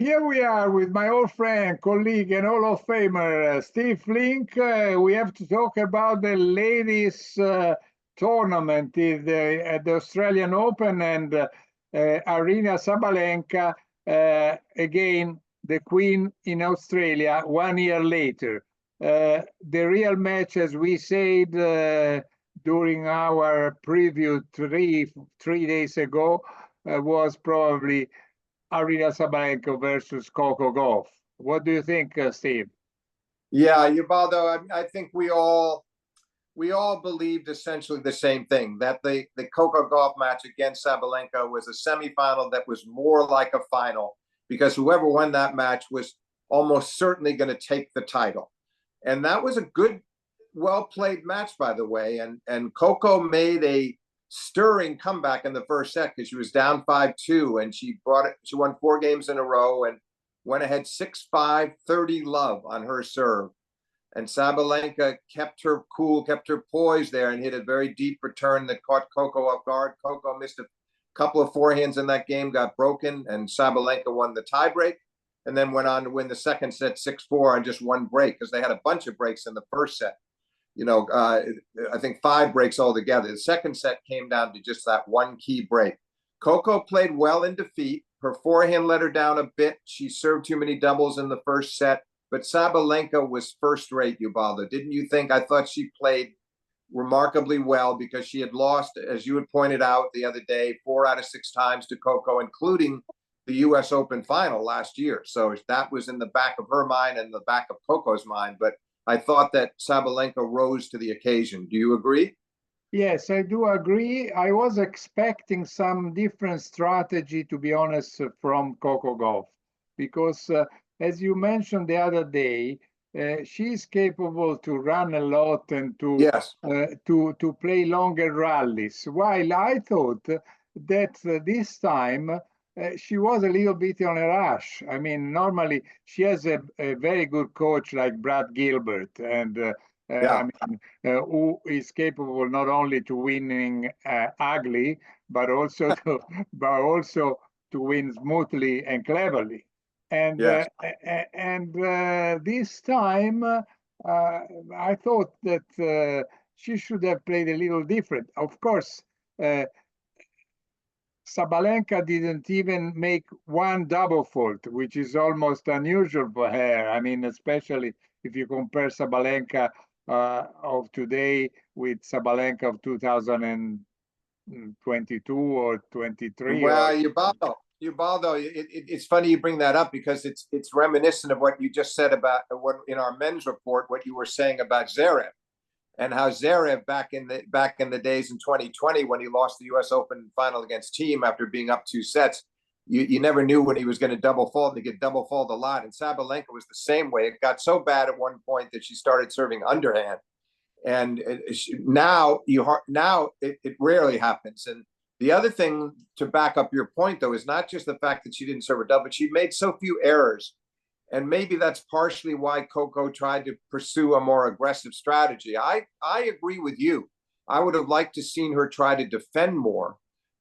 Here we are with my old friend, colleague, and Hall of Famer, Steve Flink. We have to talk about the ladies' tournament at the Australian Open, and Aryna Sabalenka, again, the queen in Australia 1 year later. The real match, as we said during our preview three days ago, was probably Aryna Sabalenka versus Coco Gauff. What do you think, Steve? Yeah, Ubaldo, I think we all believed essentially the same thing, that the Coco Gauff match against Sabalenka was a semifinal that was more like a final, because whoever won that match was almost certainly going to take the title. And that was a good, well-played match, by the way. And Coco made a stirring comeback in the first set because she was down 5-2, and she won 4 games in a row and went ahead 6-5, 30 love on her serve. And Sabalenka kept her cool, kept her poise there, and hit a very deep return that caught Coco off guard. Coco missed a couple of forehands in that game, got broken, and Sabalenka won the tiebreak, and then went on to win the second set 6-4 on just 1 break, because they had a bunch of breaks in the first set. I think 5 breaks altogether. The second set came down to just that 1 key break. Coco played well in defeat. Her forehand let her down a bit. She served too many doubles in the first set, but Sabalenka was first rate, Ubaldo. Didn't you think? I thought she played remarkably well, because she had lost, as you had pointed out the other day, 4 out of 6 times to Coco, including the U.S. Open final last year. So that was in the back of her mind and the back of Coco's mind. But I thought that Sabalenka rose to the occasion. Do you agree? Yes, I do agree. I was expecting some different strategy, to be honest, from Coco Gauff, because as you mentioned the other day, she's capable to run a lot and to play longer rallies. While I thought that this time she was a little bit on a rush. I mean, normally she has a very good coach like Brad Gilbert, and who is capable not only to winning ugly, but also to win smoothly and cleverly. And this time, I thought that she should have played a little different. Of course, Sabalenka didn't even make 1 double fault, which is almost unusual for her. I mean, especially if you compare Sabalenka of today with Sabalenka of 2022 or 23. Well, Ubaldo, it's funny you bring that up, because it's reminiscent of what you just said about what in our men's report, what you were saying about Zverev, and how Zverev back in the days in 2020, when he lost the U.S. Open final against Thiem after being up 2 sets, you never knew when he was going to double fault. He get double fault a lot, and Sabalenka was the same way. It got so bad at one point that she started serving underhand, and now it rarely happens. And the other thing to back up your point, though, is not just the fact that she didn't serve a double, but she made so few errors. And maybe that's partially why Coco tried to pursue a more aggressive strategy. I agree with you. I would have liked to seen her try to defend more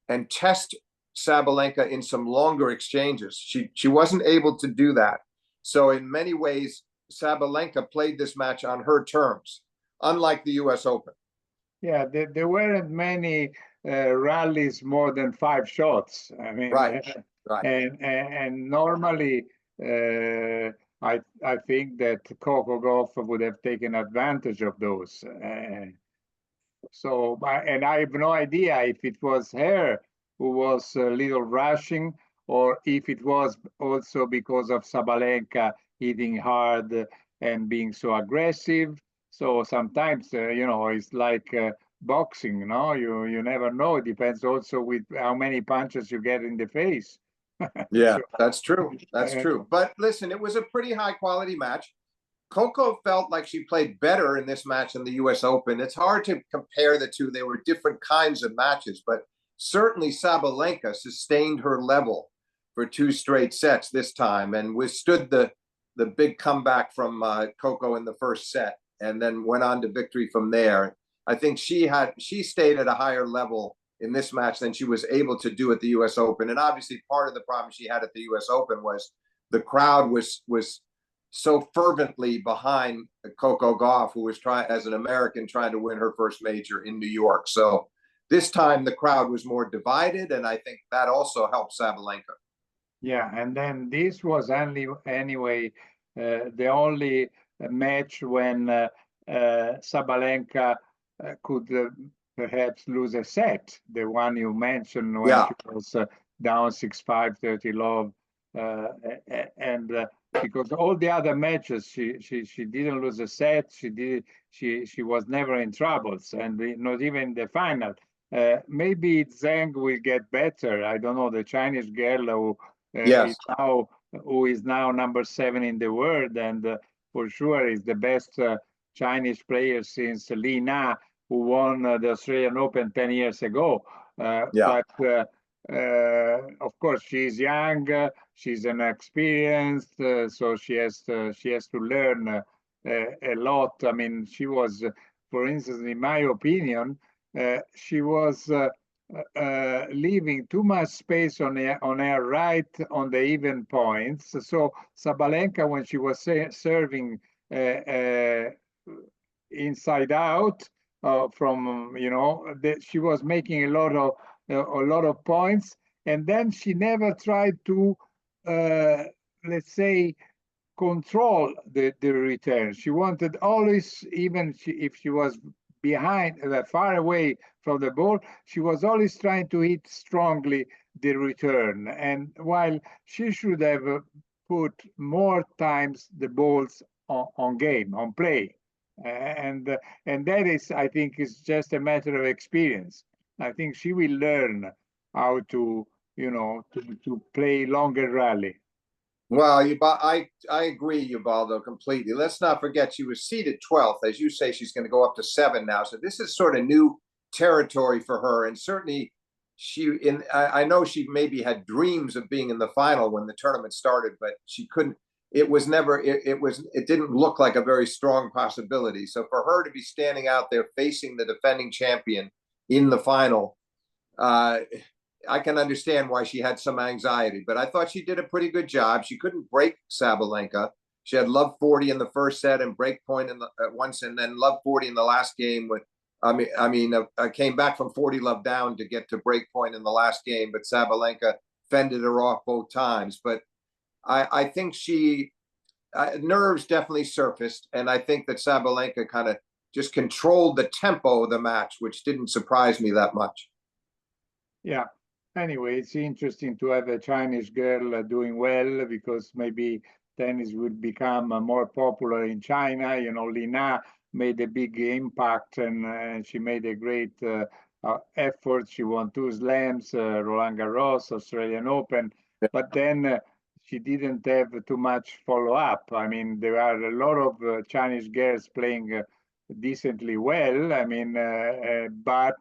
and test Sabalenka in some longer exchanges. She wasn't able to do that. So in many ways, Sabalenka played this match on her terms, unlike the U.S. Open. Yeah, there weren't many rallies more than 5 shots. I mean, right. And normally, I think that Coco Gauff would have taken advantage of those. So, and I have no idea if it was her who was a little rushing, or if it was also because of Sabalenka hitting hard and being so aggressive. So sometimes, it's like boxing, no? You never know. It depends also with how many punches you get in the face. Yeah, that's true. That's true. But listen, it was a pretty high quality match. Coco felt like she played better in this match than the U.S. Open. It's hard to compare the two. They were different kinds of matches, but certainly Sabalenka sustained her level for 2 straight sets this time and withstood the big comeback from Coco in the first set, and then went on to victory from there. I think she stayed at a higher level in this match than she was able to do at the U.S. Open. And obviously part of the problem she had at the U.S. Open was the crowd was so fervently behind Coco Gauff, who was trying, as an American, trying to win her first major in New York. So this time the crowd was more divided, and I think that also helped Sabalenka. Yeah, and then this was only anyway the only match when Sabalenka could perhaps lose a set, the one you mentioned when she was down 6-5, 30 love, and because all the other matches she didn't lose a set. She was never in troubles, and not even the final. Maybe Zheng will get better. I don't know, the Chinese girl who is now number 7 in the world, and for sure is the best Chinese player since Li Na, who won the Australian Open 10 years ago. But of course, she's young, she's inexperienced, so she has to learn a lot. I mean, she was, for instance, in my opinion, she was leaving too much space on her right on the even points. So Sabalenka, when she was serving inside out from, she was making a lot of points, and then she never tried to, let's say, control the return. She wanted always, even if she was behind, far away from the ball, she was always trying to hit strongly the return. And while she should have put more times the balls on game, on play. And that is, I think, is just a matter of experience. I think she will learn how to, to play longer rally. Well, I agree, Ubaldo, completely. Let's not forget she was seeded 12th. As you say, she's going to go up to 7 now. So this is sort of new territory for her. And certainly I know she maybe had dreams of being in the final when the tournament started, but she couldn't. It didn't look like a very strong possibility. So for her to be standing out there facing the defending champion in the final, I can understand why she had some anxiety, but I thought she did a pretty good job. She couldn't break Sabalenka. She had love 40 in the first set and break point once, and then love 40 in the last game. I came back from 40 love down to get to break point in the last game, but Sabalenka fended her off both times. But I think nerves definitely surfaced, and I think that Sabalenka kind of just controlled the tempo of the match, which didn't surprise me that much. Yeah. Anyway, it's interesting to have a Chinese girl doing well, because maybe tennis would become more popular in China. Li Na made a big impact, and she made a great effort. She won 2 slams, Roland Garros, Australian Open, but then she didn't have too much follow-up. I mean, there are a lot of Chinese girls playing decently well. I mean, but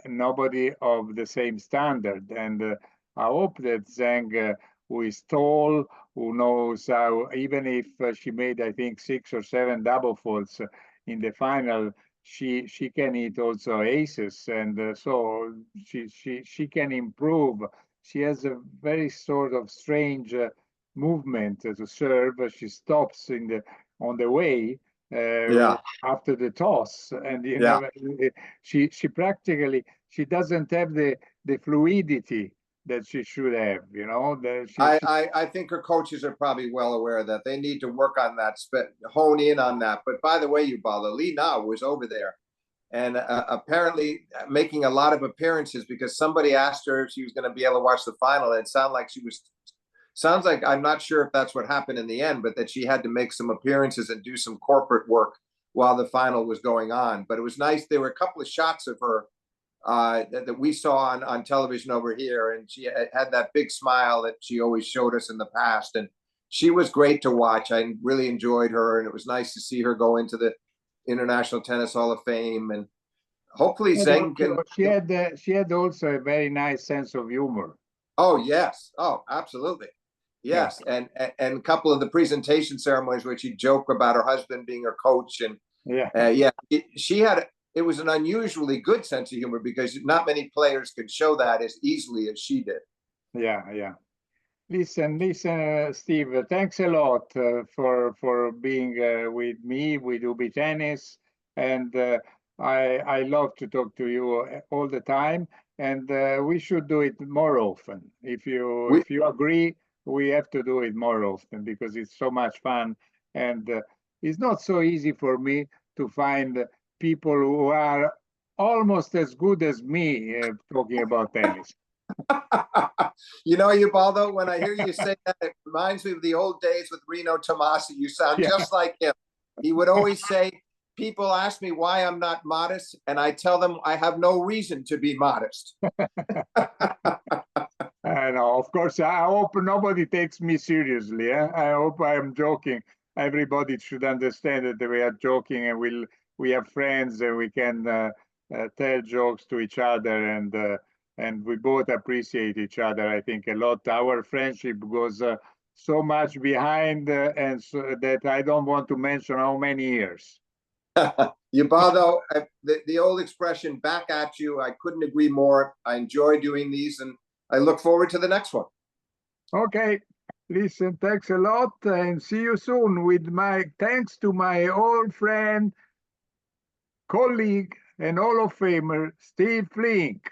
nobody of the same standard. And I hope that Zheng, who is tall, who knows how, even if she made, I think, 6 or 7 double faults in the final, she can hit also aces, and so she can improve. She has a very sort of strange movement to serve. She stops on the way, after the toss, and she practically, she doesn't have the fluidity that she should have. I think her coaches are probably well aware of that. They need to work on that, hone in on that. But by the way, Ubaldo, Li Na was over there and apparently making a lot of appearances, because somebody asked her if she was going to be able to watch the final, and it sounds like, I'm not sure if that's what happened in the end, but that she had to make some appearances and do some corporate work while the final was going on. But it was nice. There were a couple of shots of her that we saw on television over here, and she had that big smile that she always showed us in the past, and she was great to watch. I really enjoyed her, and it was nice to see her go into the International Tennis Hall of Fame, and hopefully Zheng can. She had also a very nice sense of humor. Oh yes, oh absolutely, yes, yeah. And a couple of the presentation ceremonies where she joked about her husband being her coach, and it was an unusually good sense of humor, because not many players could show that as easily as she did. Yeah. Listen, Steve, thanks a lot for being with me, with Ubitennis, and I love to talk to you all the time, and we should do it more often. We, If you agree, we have to do it more often because it's so much fun, and it's not so easy for me to find people who are almost as good as me talking about tennis. you know, Ubaldo, when I hear you say that, it reminds me of the old days with Reno Tomasi. You sound Yeah. just like him. He would always say, people ask me why I'm not modest, and I tell them I have no reason to be modest. I know, of course, I hope nobody takes me seriously. I hope I'm joking. Everybody should understand that we are joking and we have friends and we can tell jokes to each other and we both appreciate each other. I think a lot. Our friendship goes so much behind and so that I don't want to mention how many years. Ubaldo, the old expression back at you, I couldn't agree more. I enjoy doing these and I look forward to the next one. Okay, listen, thanks a lot and see you soon with my thanks to my old friend, colleague, and Hall of Famer, Steve Flink.